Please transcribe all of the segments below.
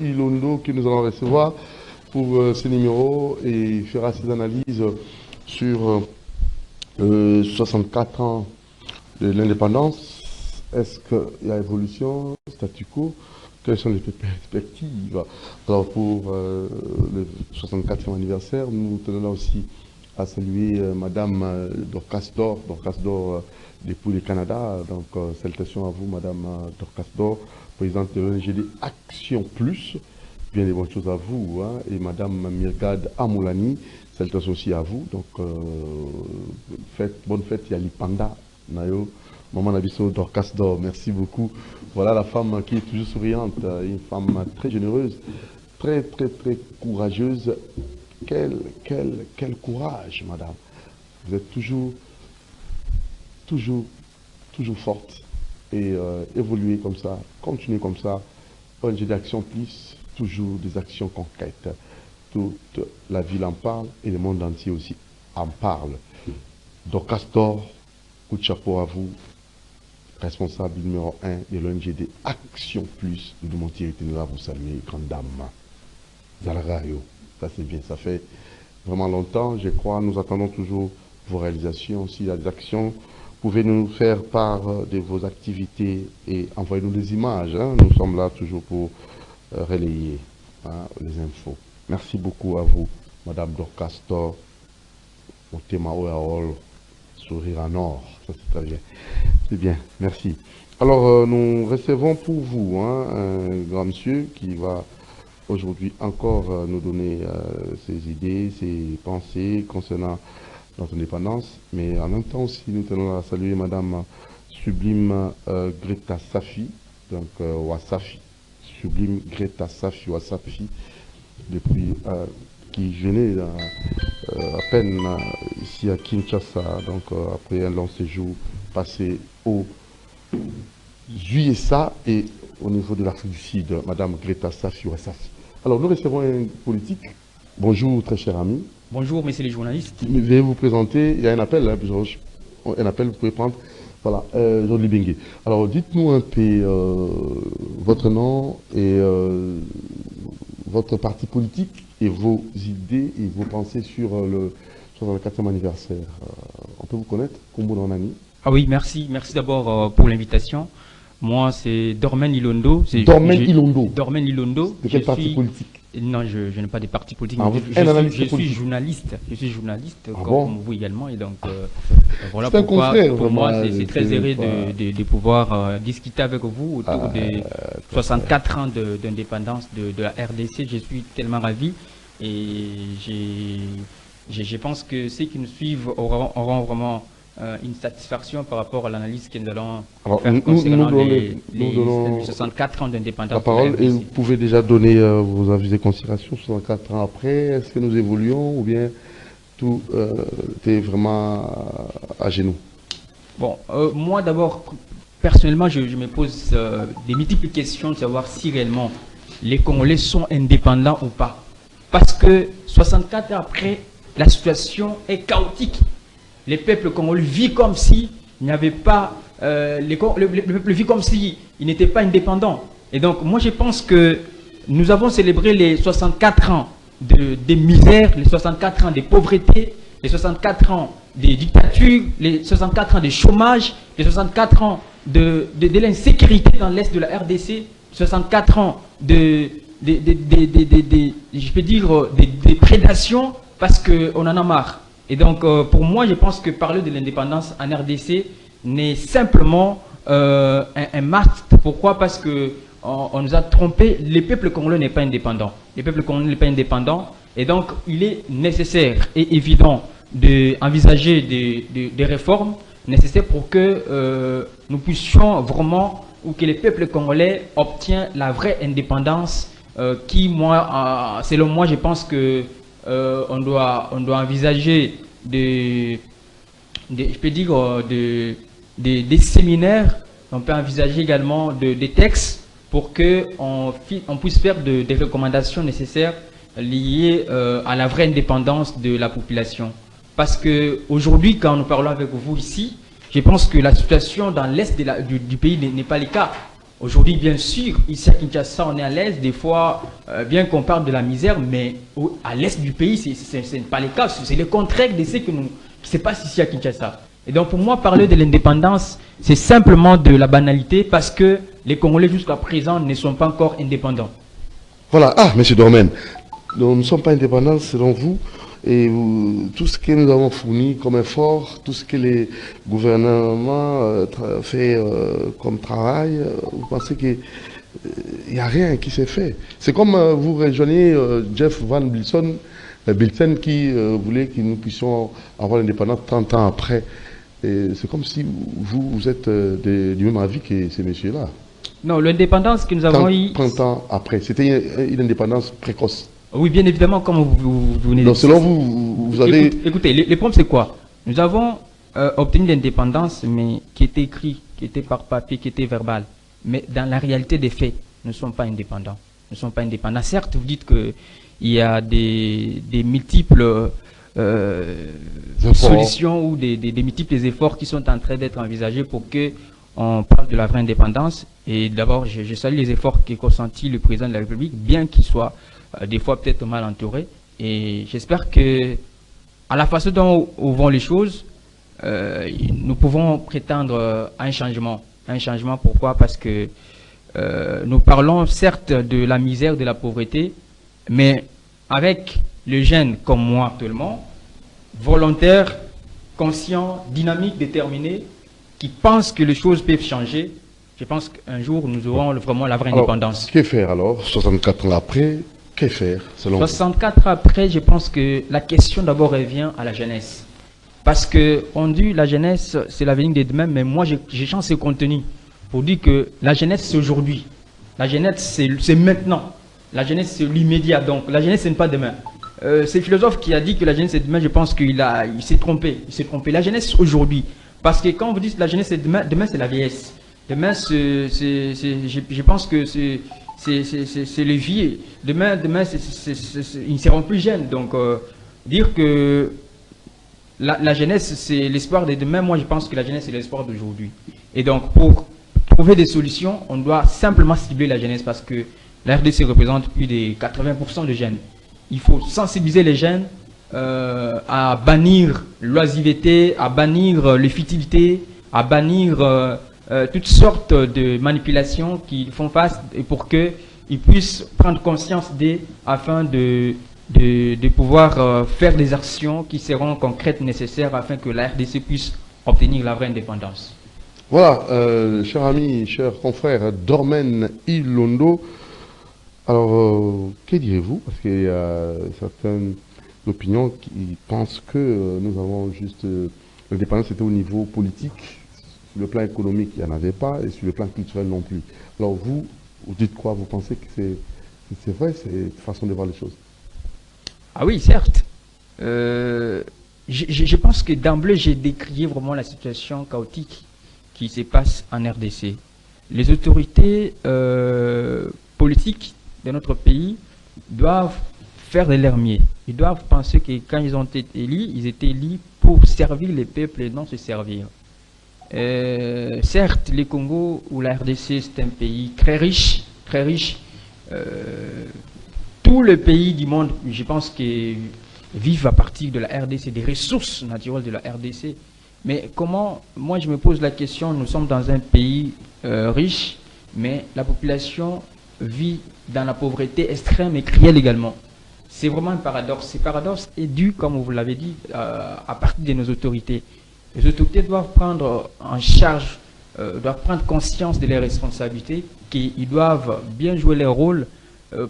Ilondo que nous allons recevoir pour ce numéro et fera ses analyses sur 64 ans de l'indépendance. Est-ce qu'il y a évolution, statu quo? Quelles sont les perspectives? Alors pour le 64e anniversaire, nous tenons là aussi à saluer Madame Dorcas Dor depuis le Canada. Donc salutations à vous Madame Dorcas Dor, présidente de l'ONG Action Plus. Bien des bonnes choses à vous. Hein. Et Madame Mirgad Amoulani, salutations aussi à vous. Donc bonne fête, Yali Panda, Nayo. Maman Nabiso Dorcas Dor, merci beaucoup. Voilà la femme qui est toujours souriante, une femme très généreuse, très courageuse. Quel courage, madame. Vous êtes toujours forte et évoluez comme ça, continuez comme ça. ONG d'Action Plus, toujours des actions concrètes. Toute la ville en parle et le monde entier aussi en parle. Dorcas Dor, coup de chapeau à vous. Responsable numéro 1 de l'ONG Action Plus, nous devons vous saluer, grande dame. Zalarayo, ça c'est bien, ça fait vraiment longtemps, je crois, nous attendons toujours vos réalisations. S'il y a des actions, vous pouvez nous faire part de vos activités et envoyez-nous des images. Hein. Nous sommes là toujours pour relayer les infos. Merci beaucoup à vous, Madame Dorcas Dor, au thème sourire en or, ça c'est très bien. C'est bien, merci. Alors, nous recevons pour vous un grand monsieur qui va aujourd'hui encore nous donner ses idées, ses pensées concernant notre indépendance. Mais en même temps aussi, nous tenons à saluer Madame Sublime Greta Safi, donc Wasafi, Sublime Greta Safi Wasafi, depuis qui venait à peine ici à Kinshasa, donc après un long séjour passé au USA et au niveau de l'Afrique du Sud, Madame Greta Safi Wasafi. Alors nous recevons un politique. Bonjour très cher ami. Bonjour messieurs les journalistes. Veuillez vous présenter, il y a un appel, un appel, vous pouvez prendre. Voilà, Jean Libingue. Alors dites-nous un peu votre nom et votre parti politique et vos idées et vos pensées sur le 64e anniversaire. On peut vous connaître, Kombo Nani? Ah oui, merci d'abord pour l'invitation. Moi, c'est Dormen Ilondo. Dormen Ilondo. Dormen Ilondo. De quel parti politique? Non, je n'ai pas de parti politique. Je suis journaliste. Je suis journaliste, comme vous également. Et donc, voilà pourquoi, pour moi, c'est très heureux de pouvoir discuter avec vous autour des 64 ans d'indépendance de la RDC. Je suis tellement ravi. Et je pense que ceux qui nous suivent auront vraiment une satisfaction par rapport à l'analyse que nous allons faire concernant les 64 ans d'indépendance. La parole, et vous pouvez déjà donner vos avis et considérations 64 ans après. Est-ce que nous évoluons ou bien tout est vraiment à genoux? Bon, moi d'abord, personnellement, je me pose des multiples questions de savoir si réellement les Congolais sont indépendants ou pas. Parce que 64 ans après, la situation est chaotique. Les peuples congolais vivent comme si il n'y avait pas, le peuple vit comme si il n'était pas indépendant. Et donc, moi, je pense que nous avons célébré les 64 ans de misère, les 64 ans de pauvreté, les 64 ans de dictature, les 64 ans de chômage, les 64 ans de l'insécurité dans l'est de la RDC, 64 ans je peux dire, des prédations parce qu'on en a marre. Et donc, pour moi, je pense que parler de l'indépendance en RDC n'est simplement un must. Pourquoi? Parce que on nous a trompé. Le peuple congolais n'est pas indépendant. Le peuple congolais n'est pas indépendant. Et donc, il est nécessaire et évident d'envisager des réformes nécessaires pour que nous puissions vraiment, ou que le peuple congolais obtienne la vraie indépendance qui, moi, selon moi, je pense que on doit envisager des séminaires, on peut envisager également des textes pour qu'on puisse faire des recommandations nécessaires liées à la vraie indépendance de la population. Parce qu'aujourd'hui, quand nous parlons avec vous ici, je pense que la situation dans l'est du pays n'est pas le cas. Aujourd'hui, bien sûr, ici à Kinshasa, on est à l'aise. Des fois, bien qu'on parle de la misère, mais à l'est du pays, ce n'est pas le cas. C'est le contraire de ce qui se passe ici à Kinshasa. Et donc, pour moi, parler de l'indépendance, c'est simplement de la banalité parce que les Congolais, jusqu'à présent, ne sont pas encore indépendants. Voilà. Ah, M. Dormen, nous ne sommes pas indépendants selon vous. Et tout ce que nous avons fourni comme effort, tout ce que les gouvernements fait comme travail, vous pensez qu'il n'y a rien qui s'est fait. C'est comme vous rejoignez Jeff Van Bilsen qui voulait que nous puissions avoir l'indépendance 30 ans après. C'est comme si vous êtes du même avis que ces messieurs-là. Non, l'indépendance que nous avons eue... 30 ans après, c'était une indépendance précoce. Oui, bien évidemment, comme vous venez de dire. Donc, selon vous, vous avez... Écoutez, les problèmes, c'est quoi? Nous avons obtenu l'indépendance, mais qui était écrit, qui était par papier, qui était verbal. Mais dans la réalité des faits, nous ne sommes pas indépendants. Nous ne sommes pas indépendants. Certes, vous dites qu'il y a des multiples solutions ou des multiples efforts qui sont en train d'être envisagés pour que on parle de la vraie indépendance. Et d'abord, je salue les efforts qu'a consenti le président de la République, bien qu'il soit des fois peut-être mal entouré. Et j'espère que, à la façon dont vont les choses, nous pouvons prétendre à un changement. Un changement, pourquoi? Parce que nous parlons certes de la misère, de la pauvreté, mais avec les jeunes comme moi actuellement, volontaires, conscients, dynamiques, déterminés, qui pensent que les choses peuvent changer, je pense qu'un jour nous aurons vraiment la vraie indépendance. Que faire alors, 64 ans après? Que faire selon 64 ans après, je pense que la question d'abord revient à la jeunesse. Parce qu'on dit la jeunesse, c'est l'avenir de demain, mais moi j'ai changé ce contenu pour dire que la jeunesse c'est aujourd'hui. La jeunesse c'est maintenant. La jeunesse c'est l'immédiat. Donc la jeunesse ce n'est pas demain. C'est le philosophe qui a dit que la jeunesse c'est demain, je pense qu'il s'est trompé. Il s'est trompé. La jeunesse c'est aujourd'hui. Parce que quand vous dites la jeunesse c'est demain, demain c'est la vieillesse. Demain, je pense que c'est les vieux. Demain ils ne seront plus jeunes. Donc, dire que la jeunesse, c'est l'espoir de demain, moi je pense que la jeunesse, c'est l'espoir d'aujourd'hui. Et donc, pour trouver des solutions, on doit simplement cibler la jeunesse parce que la RDC représente plus de 80% de jeunes. Il faut sensibiliser les jeunes à bannir l'oisiveté, à bannir les futilités, à bannir toutes sortes de manipulations qui font face et pour qu'ils puissent prendre conscience afin de pouvoir faire des actions qui seront concrètes, nécessaires afin que la RDC puisse obtenir la vraie indépendance. Voilà, cher ami, cher confrère Dormen Ilondo, alors que direz-vous? Parce qu'il y a certaines opinions qui pensent que nous avons juste l'indépendance était au niveau politique. Sur le plan économique, il n'y en avait pas, et sur le plan culturel non plus. Alors vous dites quoi? Vous pensez que c'est vrai, c'est une façon de voir les choses? Ah oui, certes. Je pense que d'emblée, j'ai décrié vraiment la situation chaotique qui se passe en RDC. Les autorités politiques de notre pays doivent faire de leur mieux. Ils doivent penser que quand ils ont été élus, ils étaient élus pour servir les peuples et non se servir. Certes, le Congo ou la RDC, c'est un pays très riche, très riche. Tous les pays du monde, je pense, que vivent à partir de la RDC, des ressources naturelles de la RDC. Mais comment, moi je me pose la question, nous sommes dans un pays riche, mais la population vit dans la pauvreté extrême et cruelle également. C'est vraiment un paradoxe. Ce paradoxe est dû, comme vous l'avez dit, à partir de nos autorités. Les autorités doivent prendre en charge, doivent prendre conscience de leurs responsabilités, qu'ils doivent bien jouer leur rôle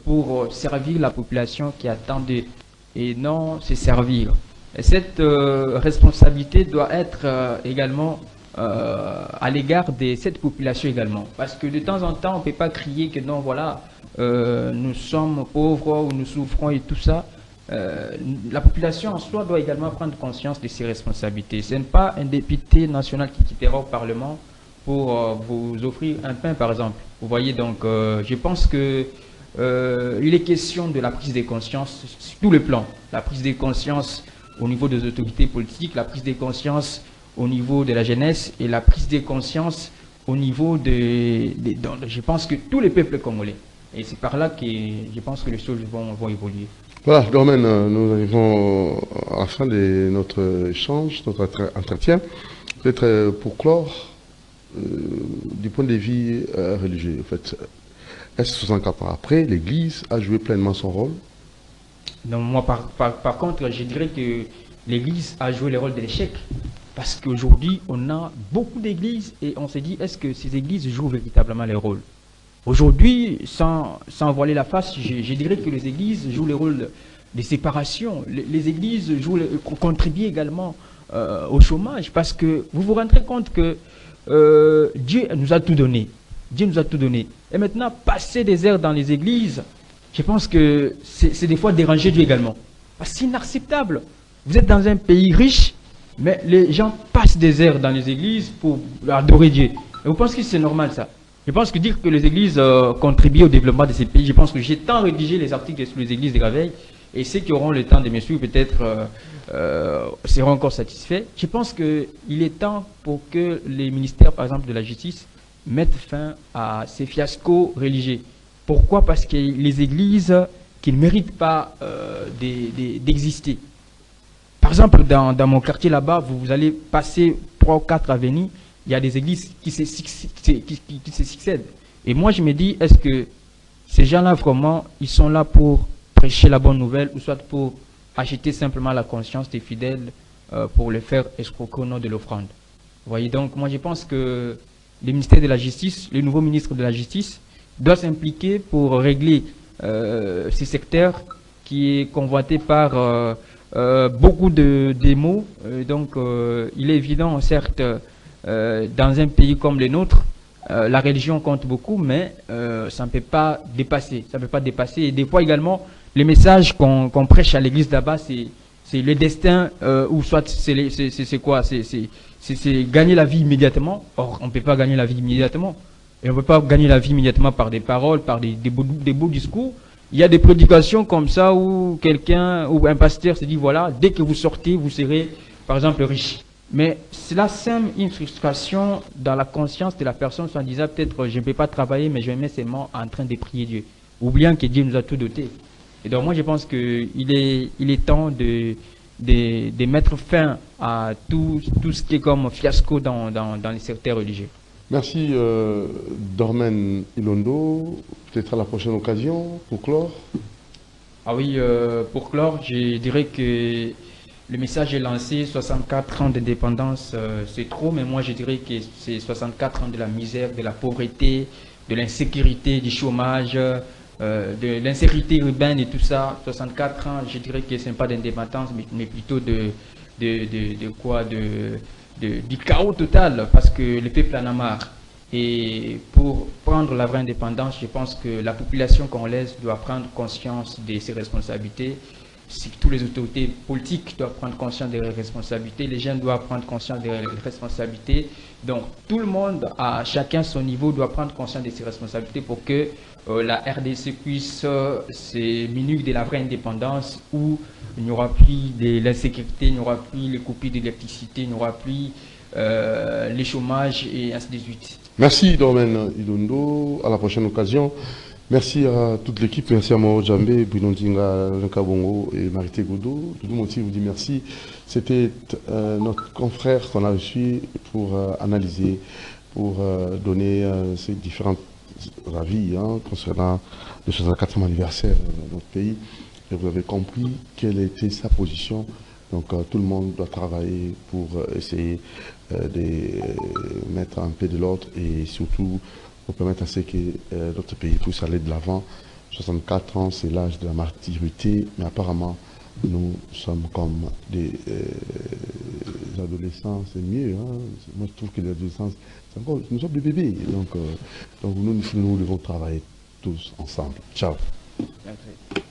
pour servir la population qui attend d'eux et non se servir. Et cette responsabilité doit être également à l'égard de cette population également. Parce que de temps en temps, on ne peut pas crier que non, voilà, nous sommes pauvres ou nous souffrons et tout ça. La population en soi doit également prendre conscience de ses responsabilités. Ce n'est pas un député national qui quittera au Parlement pour vous offrir un pain, par exemple. Vous voyez, donc, je pense que il est question de la prise de conscience sur tous les plans. La prise de conscience au niveau des autorités politiques, la prise de conscience au niveau de la jeunesse et la prise de conscience au niveau je pense que tous les peuples congolais. Et c'est par là que je pense que les choses vont évoluer. Voilà, Dormen, nous arrivons à la fin de notre échange, notre entretien. Peut-être pour clore, du point de vue religieux, en fait, est-ce 64 ans après, l'Église a joué pleinement son rôle? Donc moi, par contre, je dirais que l'Église a joué le rôle de l'échec. Parce qu'aujourd'hui, on a beaucoup d'églises et on s'est dit, est-ce que ces églises jouent véritablement leur rôle? Aujourd'hui, sans voiler la face, je dirais que les églises jouent le rôle de séparation. Les églises contribuent également au chômage parce que vous vous rendrez compte que Dieu nous a tout donné. Dieu nous a tout donné. Et maintenant, passer des heures dans les églises, je pense que c'est des fois déranger Dieu également. Parce que c'est inacceptable. Vous êtes dans un pays riche, mais les gens passent des heures dans les églises pour adorer Dieu. Et vous pensez que c'est normal ça? Je pense que dire que les églises contribuent au développement de ces pays, je pense que j'ai tant rédigé les articles sur les églises de Graveil, et ceux qui auront le temps de me suivre peut-être seront encore satisfaits. Je pense qu'il est temps pour que les ministères, par exemple, de la justice, mettent fin à ces fiascos religieux. Pourquoi? Parce que les églises qui ne méritent pas d'exister. Par exemple, dans mon quartier là-bas, vous allez passer 3 ou 4 avenues, il y a des églises qui se succèdent. Et moi, je me dis, est-ce que ces gens-là, vraiment, ils sont là pour prêcher la bonne nouvelle ou soit pour acheter simplement la conscience des fidèles pour les faire escroquer au nom de l'offrande? Vous voyez, donc, moi, je pense que le ministère de la Justice, le nouveau ministre de la Justice, doit s'impliquer pour régler ces secteurs qui est convoité par beaucoup de démos. Donc, il est évident, certes, dans un pays comme le nôtre, la religion compte beaucoup, mais ça ne peut pas dépasser. Ça ne peut pas dépasser. Et des fois également, les messages qu'on prêche à l'église là-bas, c'est le destin, ou soit c'est quoi? C'est gagner la vie immédiatement. Or, on ne peut pas gagner la vie immédiatement. Et on ne peut pas gagner la vie immédiatement par des paroles, par des beaux discours. Il y a des prédications comme ça où quelqu'un ou un pasteur se dit, voilà, dès que vous sortez, vous serez, par exemple, riche. Mais cela sème une frustration dans la conscience de la personne en disant, peut-être, je ne peux pas travailler, mais je me mets seulement en train de prier Dieu, oubliant que Dieu nous a tout doté. Et donc, moi, je pense qu'il est temps de mettre fin à tout ce qui est comme fiasco dans les secteurs religieux. Merci Dormen Ilondo. Peut-être à la prochaine occasion pour clore. Ah oui, pour clore, je dirais que le message est lancé, 64 ans d'indépendance, c'est trop, mais moi je dirais que c'est 64 ans de la misère, de la pauvreté, de l'insécurité, du chômage, de l'insécurité urbaine et tout ça. 64 ans, je dirais que ce n'est pas d'indépendance, mais plutôt du chaos total, parce que le peuple en a marre. Et pour prendre la vraie indépendance, je pense que la population congolaise doit prendre conscience de ses responsabilités. Si tous les autorités politiques doivent prendre conscience des responsabilités, les jeunes doivent prendre conscience des responsabilités. Donc tout le monde, à chacun son niveau, doit prendre conscience de ses responsabilités pour que la RDC puisse se munir de la vraie indépendance où il n'y aura plus de l'insécurité, il n'y aura plus les coupures d'électricité, il n'y aura plus les chômages et ainsi de suite. Merci Dormen Ilondo, à la prochaine occasion. Merci à toute l'équipe, merci à Mao Djambé, Bouinondinga, Nkabongo et Marité Goudou. Tout le monde vous dit merci. C'était notre confrère qu'on a reçu pour analyser, pour donner ses différents avis concernant le 64e anniversaire de notre pays. Et vous avez compris quelle était sa position. Donc tout le monde doit travailler pour essayer de mettre un peu de l'ordre et surtout pour permettre à ce que notre pays puisse aller de l'avant. 64 ans, c'est l'âge de la maturité, mais apparemment, nous sommes comme des adolescents, c'est mieux. Moi, je trouve que l'adolescence, c'est encore, nous sommes des bébés. Donc nous devons travailler tous ensemble. Ciao. Merci.